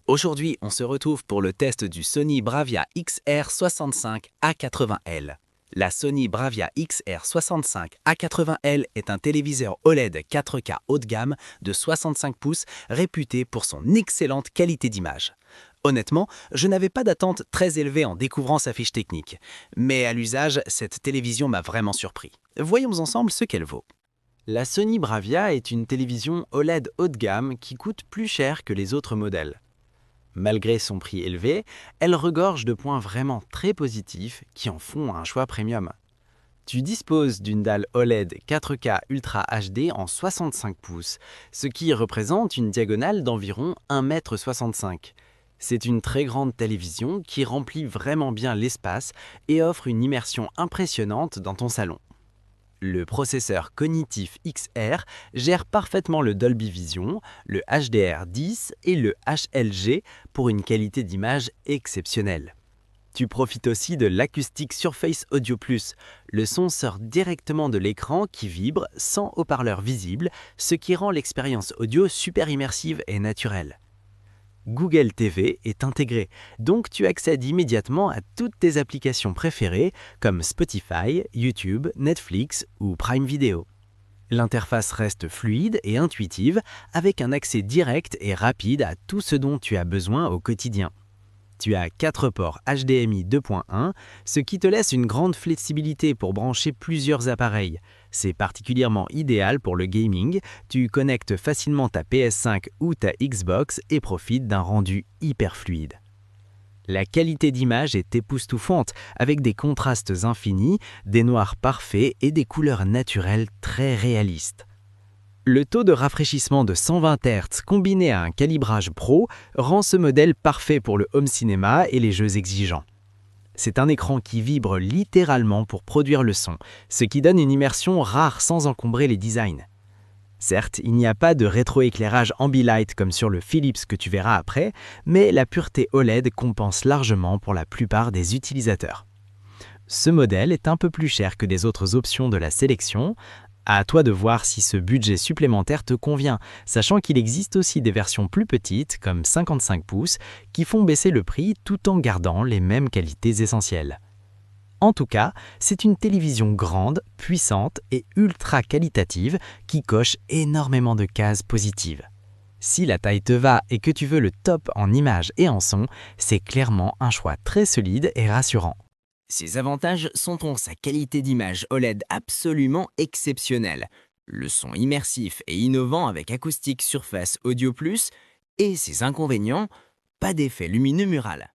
Aujourd'hui, on se retrouve pour le test du Sony Bravia XR65 A80L. La Sony Bravia XR65 A80L est un téléviseur OLED 4K haut de gamme de 65 pouces réputé pour son excellente qualité d'image. Honnêtement, je n'avais pas d'attente très élevée en découvrant sa fiche technique, mais à l'usage, cette télévision m'a vraiment surpris. Voyons ensemble ce qu'elle vaut. La Sony Bravia est une télévision OLED haut de gamme qui coûte plus cher que les autres modèles. Malgré son prix élevé, elle regorge de points vraiment très positifs qui en font un choix premium. Tu disposes d'une dalle OLED 4K Ultra HD en 65 pouces, ce qui représente une diagonale d'environ 1,65 m. C'est une très grande télévision qui remplit vraiment bien l'espace et offre une immersion impressionnante dans ton salon. Le processeur Cognitif XR gère parfaitement le Dolby Vision, le HDR10 et le HLG pour une qualité d'image exceptionnelle. Tu profites aussi de l'Acoustic Surface Audio Plus. Le son sort directement de l'écran qui vibre sans haut-parleur visible, ce qui rend l'expérience audio super immersive et naturelle. Google TV est intégré, donc tu accèdes immédiatement à toutes tes applications préférées comme Spotify, YouTube, Netflix ou Prime Video. L'interface reste fluide et intuitive avec un accès direct et rapide à tout ce dont tu as besoin au quotidien. Tu as 4 ports HDMI 2.1, ce qui te laisse une grande flexibilité pour brancher plusieurs appareils. C'est particulièrement idéal pour le gaming, tu connectes facilement ta PS5 ou ta Xbox et profites d'un rendu hyper fluide. La qualité d'image est époustouflante avec des contrastes infinis, des noirs parfaits et des couleurs naturelles très réalistes. Le taux de rafraîchissement de 120 Hz combiné à un calibrage pro rend ce modèle parfait pour le home cinéma et les jeux exigeants. C'est un écran qui vibre littéralement pour produire le son, ce qui donne une immersion rare sans encombrer les designs. Certes, il n'y a pas de rétroéclairage Ambilight comme sur le Philips que tu verras après, mais la pureté OLED compense largement pour la plupart des utilisateurs. Ce modèle est un peu plus cher que des autres options de la sélection. À toi de voir si ce budget supplémentaire te convient, sachant qu'il existe aussi des versions plus petites, comme 55 pouces, qui font baisser le prix tout en gardant les mêmes qualités essentielles. En tout cas, c'est une télévision grande, puissante et ultra qualitative qui coche énormément de cases positives. Si la taille te va et que tu veux le top en images et en son, c'est clairement un choix très solide et rassurant. Ses avantages sont pour sa qualité d'image OLED absolument exceptionnelle, le son immersif et innovant avec Acoustic Surface Audio Plus, et ses inconvénients, pas d'effet lumineux mural.